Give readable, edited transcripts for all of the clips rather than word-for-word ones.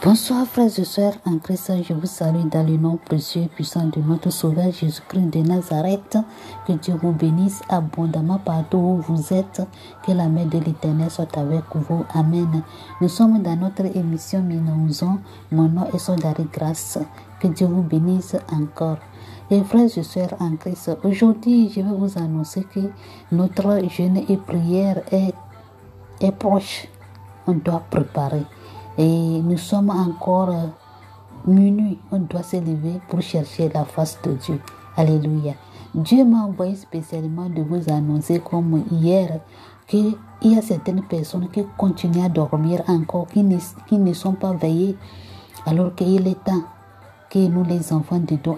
Bonsoir frères et sœurs en Christ, je vous salue dans le nom précieux et puissant de notre Sauveur Jésus-Christ de Nazareth. Que Dieu vous bénisse abondamment partout où vous êtes. Que la main de l'Éternel soit avec vous. Amen. Nous sommes dans notre émission Minaouzon. Mon nom est Soldari Grâce. Que Dieu vous bénisse encore. Et frères et sœurs en Christ, aujourd'hui je vais vous annoncer que notre jeûne et prière est proche. On doit préparer. Et nous sommes encore minuit, on doit se lever pour chercher la face de Dieu. Alléluia. Dieu m'a envoyé spécialement de vous annoncer comme hier qu'il y a certaines personnes qui continuent à dormir encore, qui ne sont pas veillées, alors qu'il est temps que nous les enfants de Dieu,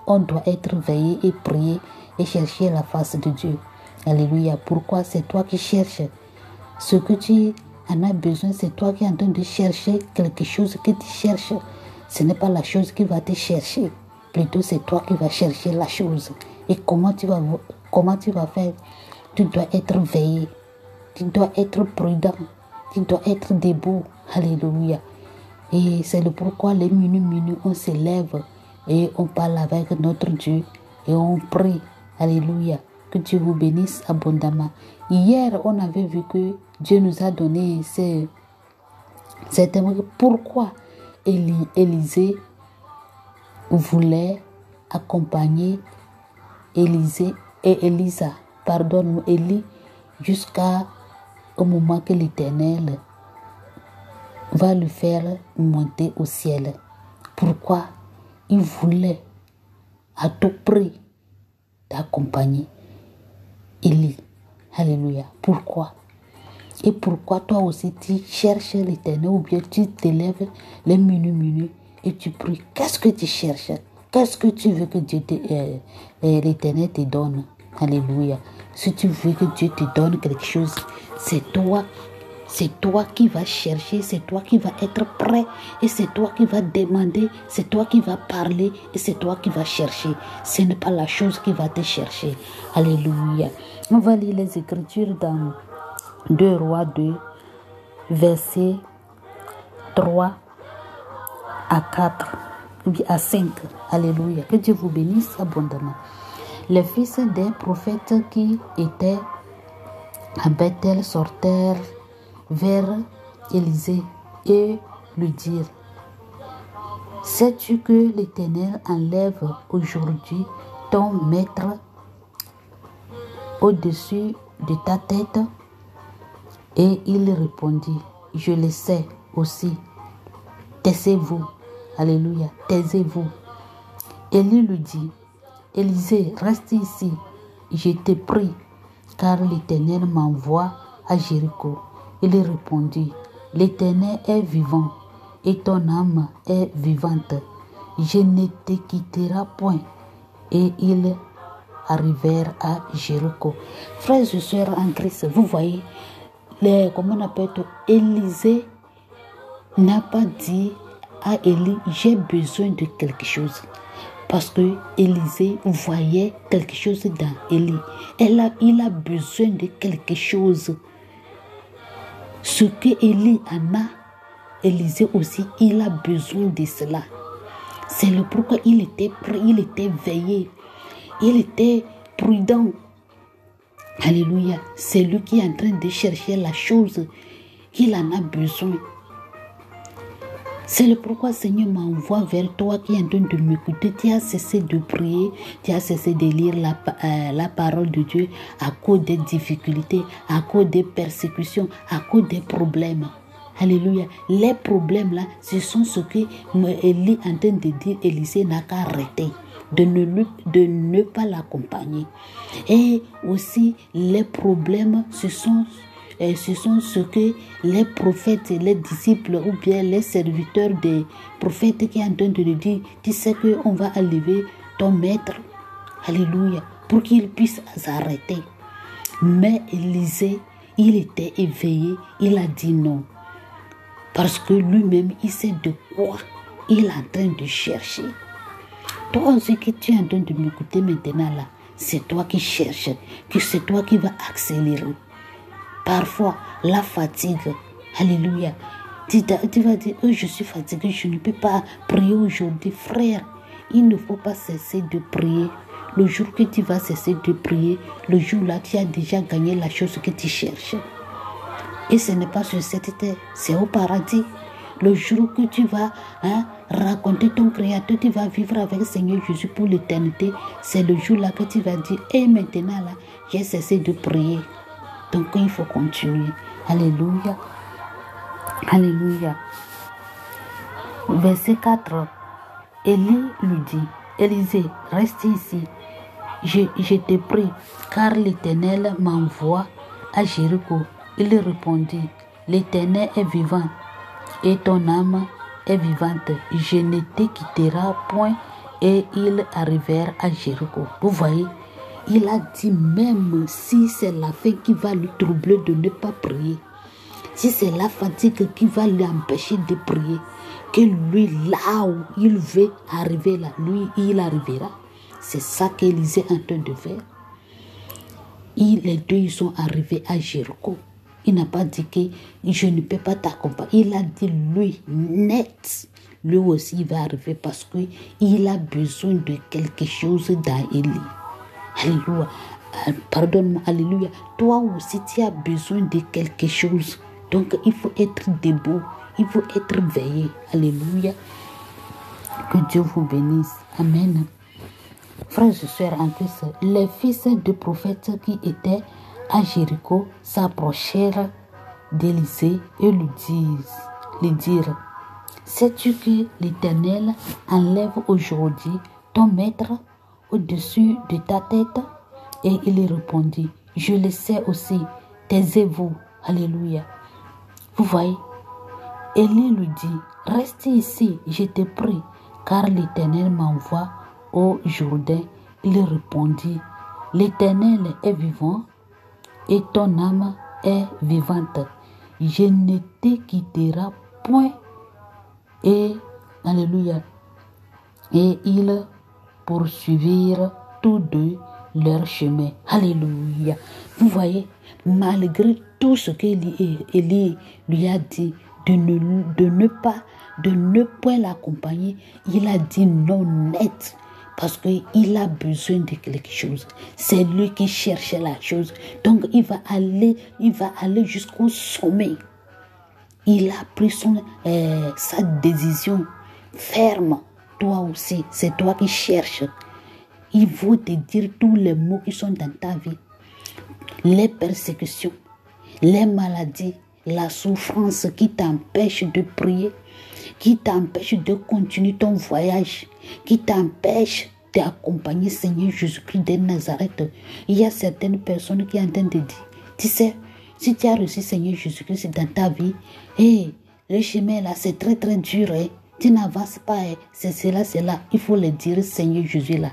on doit être veillés et prier et chercher la face de Dieu. Alléluia. Pourquoi? C'est toi qui cherches ce que tu en as besoin, c'est toi qui es en train de chercher quelque chose que tu cherches. Ce n'est pas la chose qui va te chercher. Plutôt, c'est toi qui vas chercher la chose. Et comment tu vas faire? Tu dois être veillé. Tu dois être prudent. Tu dois être debout. Alléluia. Et c'est le pourquoi les minutes, on se lève et on parle avec notre Dieu et on prie. Alléluia. Que Dieu vous bénisse abondamment. Hier, on avait vu que Dieu nous a donné ces témoins. Pourquoi Élisée voulait accompagner Élie jusqu'à au moment que l'Éternel va le faire monter au ciel. Pourquoi? Il voulait à tout prix d'accompagner Élie. Alléluia. Pourquoi? Et pourquoi toi aussi tu cherches l'Éternel ou bien tu te lèves les minutes et tu pries? Qu'est-ce que tu cherches? Qu'est-ce que tu veux que Dieu l'Éternel te donne? Alléluia. Si tu veux que Dieu te donne quelque chose, c'est toi qui vas chercher, c'est toi qui vas être prêt et c'est toi qui vas demander, c'est toi qui vas parler et c'est toi qui vas chercher. Ce n'est pas la chose qui va te chercher. Alléluia. On va lire les Écritures dans 2 Rois 2, versets 3 à 4, ou bien à 5. Alléluia. Que Dieu vous bénisse abondamment. Les fils des prophètes qui étaient à Bethel sortèrent vers Élisée et lui dirent: sais-tu que l'Éternel enlève aujourd'hui ton maître au-dessus de ta tête? Et il répondit: je le sais aussi. Taisez-vous. Alléluia. Taisez-vous. Élie lui dit: Élisée, reste ici, je te prie, car l'Éternel m'envoie à Jéricho. Il répondit: l'Éternel est vivant et ton âme est vivante. Je ne te quitterai point. Et ils arrivèrent à Jéricho. Frères et sœurs en Christ, vous voyez, comment on appelle tout, Élisée n'a pas dit à Élie: j'ai besoin de quelque chose. Parce que Élisée voyait quelque chose dans Élie. Il a besoin de quelque chose. Ce que Élie en a, Élisée aussi, il a besoin de cela. C'est le pourquoi il était prêt, il était veillé, il était prudent. Alléluia. C'est lui qui est en train de chercher la chose. Il en a besoin. C'est le pourquoi Seigneur m'envoie vers toi qui est en train de m'écouter. Tu as cessé de prier, tu as cessé de lire la parole de Dieu à cause des difficultés, à cause des persécutions, à cause des problèmes. Alléluia. Les problèmes là, ce sont ce que Élie est en train de dire. Élisée n'a qu'à arrêter de ne pas l'accompagner. Et aussi les problèmes, ce sont ce que les prophètes, les disciples ou bien les serviteurs des prophètes qui sont en train de lui dire: tu sais qu'on va enlever ton maître. Alléluia. Pour qu'il puisse s'arrêter. Mais Élisée, il était éveillé. Il a dit non. Parce que lui-même, il sait de quoi il est en train de chercher. Toi aussi que tu es en train de m'écouter maintenant là, c'est toi qui cherches, que c'est toi qui vas accélérer. Parfois, la fatigue, alléluia, tu vas dire, oh, je suis fatigué, je ne peux pas prier aujourd'hui. Frère, il ne faut pas cesser de prier. Le jour que tu vas cesser de prier, le jour-là, tu as déjà gagné la chose que tu cherches. Et ce n'est pas sur cette terre, c'est au paradis. Le jour que tu vas raconter ton Créateur, tu vas vivre avec le Seigneur Jésus pour l'éternité. C'est le jour-là que tu vas dire, et maintenant là, j'ai cessé de prier. Donc il faut continuer. Alléluia. Alléluia. Verset 4. Élie lui dit, Élisée, reste ici. Je te prie, car l'Éternel m'envoie à Jéricho. Il répondit, l'Éternel est vivant et ton âme est vivante. Je ne te quitterai point. Et ils arrivèrent à Jéricho. Vous voyez, il a dit même si c'est la faim qui va le troubler de ne pas prier, si c'est la fatigue qui va l'empêcher de prier, que lui, là où il veut arriver, là, lui, il arrivera. C'est ça qu'Élisée est en train de faire. Les deux, ils sont arrivés à Jéricho. Il n'a pas dit que je ne peux pas t'accompagner. Il a dit lui, net. Lui aussi, il va arriver parce qu'il a besoin de quelque chose dans Élie. Alléluia. Pardonne-moi, alléluia. Toi aussi, tu as besoin de quelque chose. Donc, il faut être debout. Il faut être veillé. Alléluia. Que Dieu vous bénisse. Amen. Frères et sœurs en Christ, les fils de prophètes qui étaient à Jéricho s'approchèrent d'Élisée et lui dirent, sais-tu que l'Éternel enlève aujourd'hui ton maître au-dessus de ta tête? Et il répondit, je le sais aussi, taisez-vous. Alléluia. Vous voyez, Élie lui dit, reste ici, je te prie, car l'Éternel m'envoie au Jourdain. Il répondit, l'Éternel est vivant et ton âme est vivante. Je ne te quitterai point. Et, alléluia, et ils poursuivirent tous deux leur chemin. Alléluia. Vous voyez, malgré tout ce qu'Élie lui a dit, de ne point l'accompagner, il a dit non net. Parce qu'il a besoin de quelque chose. C'est lui qui cherchait la chose. Donc il va aller jusqu'au sommet. Il a pris sa décision ferme. Toi aussi, c'est toi qui cherches. Il faut te dire tous les mots qui sont dans ta vie. Les persécutions, les maladies, la souffrance qui t'empêche de prier, qui t'empêche de continuer ton voyage, qui t'empêche d'accompagner Seigneur Jésus-Christ de Nazareth. Il y a certaines personnes qui entendent de dire, tu sais, si tu as reçu Seigneur Jésus-Christ dans ta vie, le chemin là, c'est très très dur, tu n'avances pas, c'est cela, il faut le dire, Seigneur Jésus là,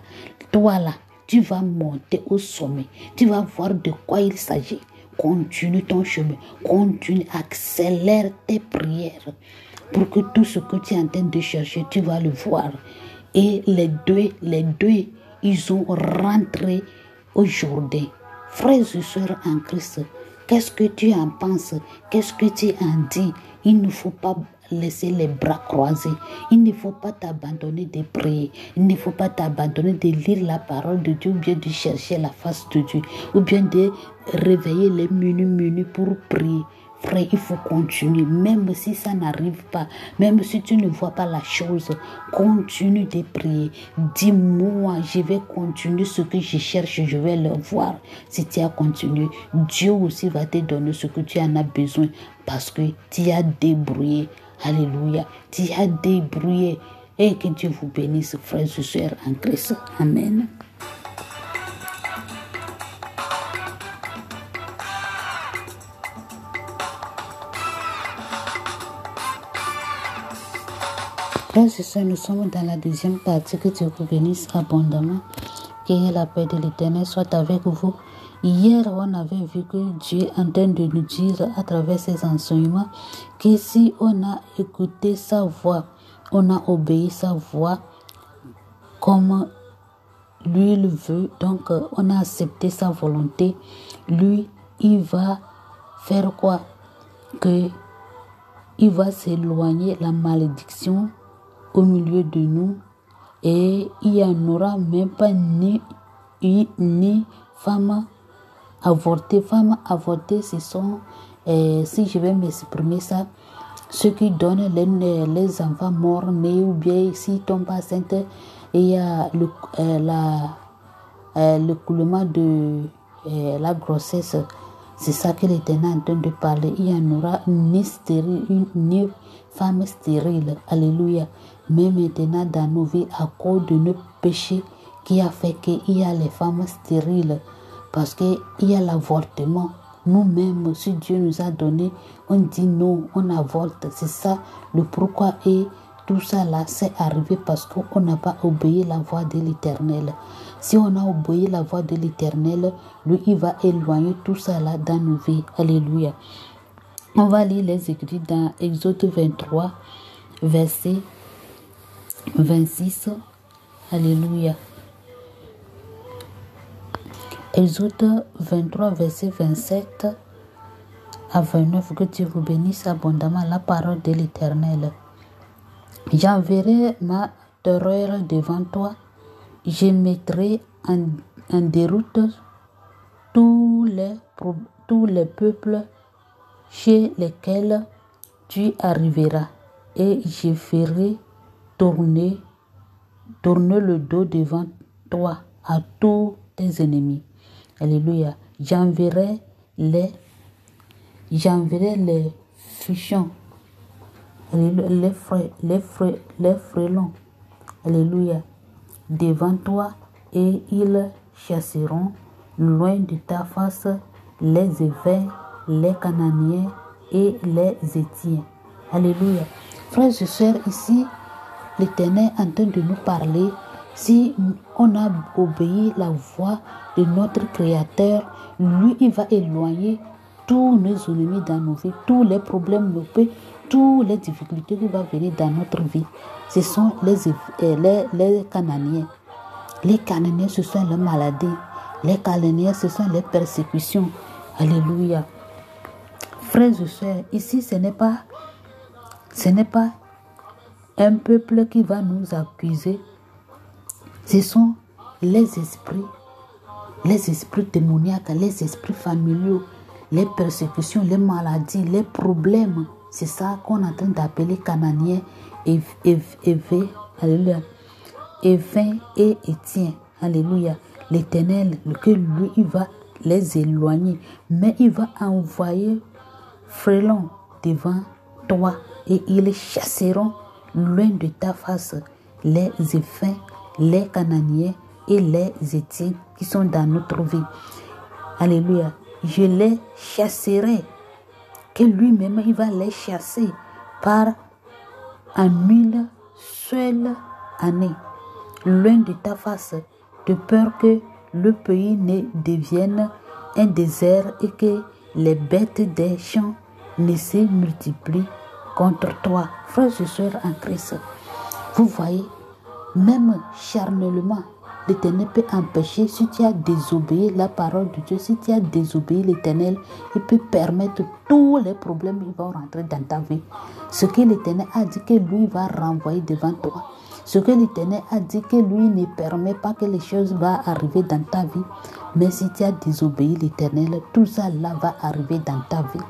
toi là, tu vas monter au sommet, tu vas voir de quoi il s'agit. Continue ton chemin, continue, accélère tes prières pour que tout ce que tu es en train de chercher, tu vas le voir. Et les deux, ils ont rentré au Jourdain. Frères et sœurs en Christ, qu'est-ce que tu en penses? Qu'est-ce que tu en dis? Il ne faut pas laisser les bras croisés. Il ne faut pas t'abandonner de prier. Il ne faut pas t'abandonner de lire la parole de Dieu ou bien de chercher la face de Dieu ou bien de réveiller les minutes pour prier. Frère, il faut continuer, même si ça n'arrive pas, même si tu ne vois pas la chose, continue de prier. Dis-moi, je vais continuer ce que je cherche, je vais le voir. Si tu as continué, Dieu aussi va te donner ce que tu en as besoin parce que tu as débrouillé. Alléluia, tu as débrouillé. Et que Dieu vous bénisse, frères et sœurs en Christ. Amen. Frères et sœurs, nous sommes dans la deuxième partie. Que Dieu vous bénisse abondamment. Que la paix de l'Éternel soit avec vous. Hier, on avait vu que Dieu est en train de nous dire à travers ses enseignements que si on a écouté sa voix, on a obéi sa voix, comme lui le veut. Donc, on a accepté sa volonté. Lui, il va faire quoi? Que il va s'éloigner la malédiction au milieu de nous et il n'y en aura même pas ni femme avortée. Femme avortée, ce sont, si je vais m'exprimer ça, ceux qui donnent les enfants morts-nés ou bien s'ils tombent enceintes et il y a le coulement de la grossesse. C'est ça que l'Éternel est en train de parler. Il y en aura ni stérile, ni femme stérile. Alléluia. Mais maintenant dans nos vies, à cause de nos péchés qui a fait qu'il y a les femmes stériles. Parce qu'il y a l'avortement. Nous-mêmes, si Dieu nous a donné, on dit non, on avorte. C'est ça le pourquoi. Et tout ça là, c'est arrivé parce qu'on n'a pas obéi la voix de l'Éternel. Si on a obéi la voix de l'Éternel, lui, il va éloigner tout ça là dans nos vies. Alléluia. On va lire les écrits dans Exode 23, verset 26. Alléluia. Exode 23, verset 27 à 29. Que Dieu vous bénisse abondamment, la parole de l'Éternel. J'enverrai ma terreur devant toi. Je mettrai en déroute tous les peuples chez lesquels tu arriveras, et je ferai tourner le dos devant toi à tous tes ennemis. Alléluia. J'enverrai les fichons, les frelons, alléluia, devant toi, et ils chasseront loin de ta face les Hébreux, les Cananéens et les Héthiens. Alléluia. Frères et sœurs, ici, l'Éternel est en train de nous parler. Si on a obéi la voix de notre Créateur, lui, il va éloigner tous nos ennemis dans nos vies, tous les problèmes, toutes les difficultés qui vont venir dans notre vie. Ce sont les Cananéens. Les Cananéens, ce sont les maladies. Les Cananéens, ce sont les persécutions. Alléluia. Frères et sœurs, ici, ce n'est pas un peuple qui va nous accuser. Ce sont les esprits démoniaques, les esprits familiaux, les persécutions, les maladies, les problèmes. C'est ça qu'on est en train d'appeler Cananéens, alléluia, Hébreux et Héthiens. Alléluia. L'Éternel, que lui, il va les éloigner, mais il va envoyer frelons devant toi et ils chasseront loin de ta face les Hébreux, les Cananéens et les Héthiens qui sont dans notre vie. Alléluia. Je les chasserai, que lui-même il va les chasser par une seule année, loin de ta face, de peur que le pays ne devienne un désert et que les bêtes des champs ne se multiplient contre toi. Frères et sœurs en Christ, vous voyez, même charnellement, l'Éternel peut empêcher, si tu as désobéi la parole de Dieu, si tu as désobéi l'Éternel, il peut permettre tous les problèmes qui vont rentrer dans ta vie. Ce que l'Éternel a dit que lui va renvoyer devant toi. Ce que l'Éternel a dit que lui ne permet pas que les choses vont arriver dans ta vie. Mais si tu as désobéi l'Éternel, tout ça là va arriver dans ta vie.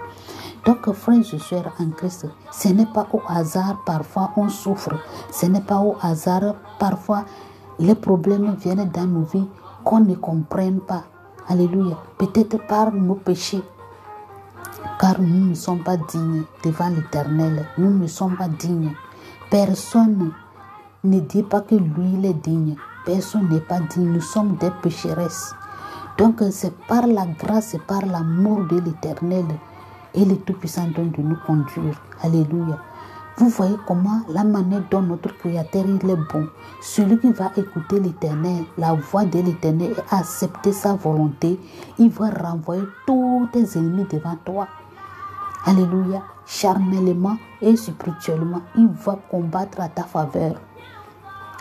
Donc, frères et sœurs en Christ, ce n'est pas au hasard, parfois on souffre. Ce n'est pas au hasard, parfois les problèmes viennent dans nos vies qu'on ne comprenne pas. Alléluia. Peut-être par nos péchés. Car nous ne sommes pas dignes devant l'Éternel. Nous ne sommes pas dignes. Personne ne dit pas que lui il est digne. Personne n'est pas digne. Nous sommes des pécheresses. Donc, c'est par la grâce et par l'amour de l'Éternel et le Tout-Puissant de nous conduire. Alléluia. Vous voyez comment la manière dont notre Créateur il est bon. Celui qui va écouter l'Éternel, la voix de l'Éternel et accepter sa volonté, il va renvoyer tous tes ennemis devant toi. Alléluia. Charnellement et spirituellement, il va combattre à ta faveur.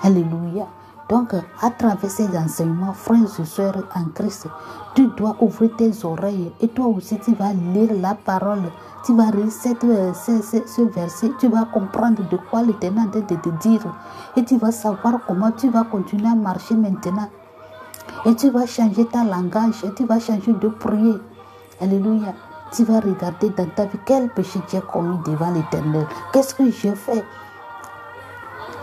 Alléluia. Donc, à travers ces enseignements, frères et sœurs en Christ, tu dois ouvrir tes oreilles et toi aussi, tu vas lire la parole. Tu vas lire ce verset, tu vas comprendre de quoi l'Éternel est en train de te dire. Et tu vas savoir comment tu vas continuer à marcher maintenant. Et tu vas changer ta langage, et tu vas changer de prier. Alléluia. Tu vas regarder dans ta vie quel péché tu as commis devant l'Éternel. Qu'est-ce que j'ai fait?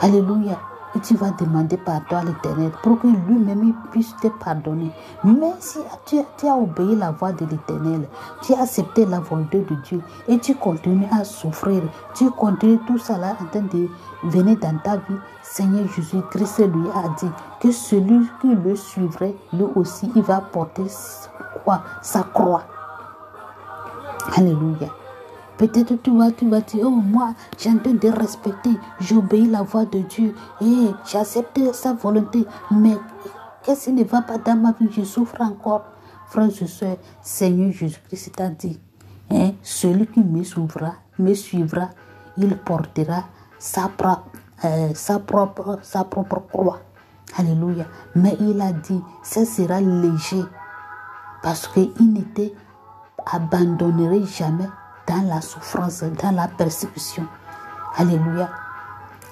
Alléluia. Et tu vas demander pardon à l'Éternel pour que lui-même puisse te pardonner. Mais si tu as obéi la voix de l'Éternel, tu as accepté la volonté de Dieu et tu continues à souffrir, tu continues tout ça là en train de venir dans ta vie, Seigneur Jésus-Christ lui a dit que celui qui le suivrait, lui aussi, il va porter quoi? Sa croix. Alléluia. Peut-être tu vas dire, oh moi, j'ai en train de respecter, j'obéis la voix de Dieu et j'accepte sa volonté. Mais qu'est-ce qui ne va pas dans ma vie? Je souffre encore. Frères et sœurs, Seigneur Jésus-Christ t'a dit, celui qui me suivra, il portera sa propre croix. Alléluia. Mais il a dit, ça sera léger parce qu'il n'était abandonnerait jamais dans la souffrance, dans la persécution. Alléluia.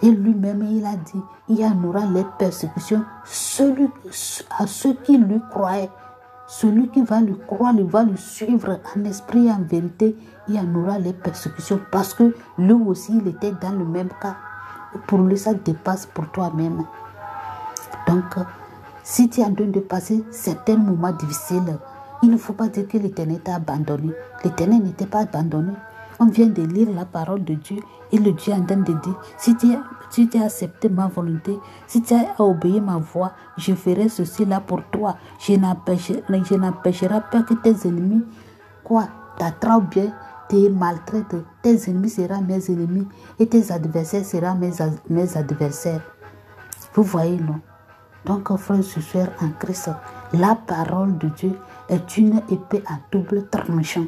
Et lui-même, il a dit, il y en aura les persécutions à ceux qui lui croient. Celui qui va lui croire, il va lui suivre en esprit et en vérité, il y en aura les persécutions parce que lui aussi, il était dans le même cas. Pour lui, ça dépasse pour toi-même. Donc, si tu es en train de passer certains moments difficiles, il ne faut pas dire que l'Éternel t'a abandonné. L'Éternel n'était pas abandonné. On vient de lire la parole de Dieu et le Dieu est en train de dire, si tu as accepté ma volonté, si tu as obéi ma voix, je ferai ceci là pour toi. Je n'empêcherai pas que tes ennemis, t'attrapent bien, te maltraitent. Tes ennemis seront mes ennemis et tes adversaires seront mes adversaires. Vous voyez, non? Donc, frères et sœurs en Christ, la parole de Dieu est une épée à double tranchant.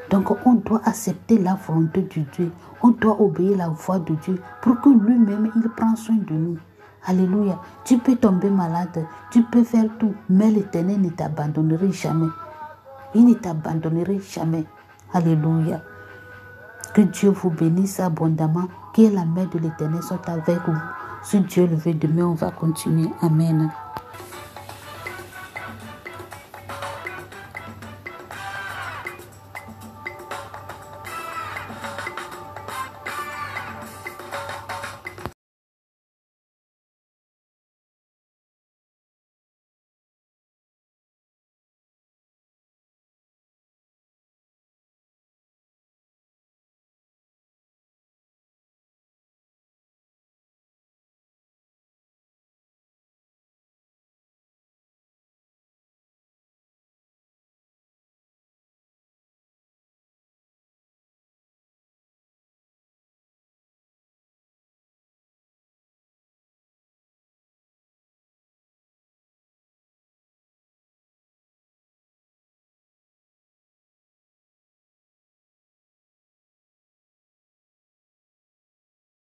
Donc, on doit accepter la volonté de Dieu. On doit obéir la voix de Dieu pour que lui-même, il prenne soin de nous. Alléluia. Tu peux tomber malade, tu peux faire tout, mais l'Éternel ne t'abandonnerait jamais. Il ne t'abandonnerait jamais. Alléluia. Que Dieu vous bénisse abondamment. Que la main de l'Éternel soit avec vous. Si Dieu le veut, demain on va continuer. Amen.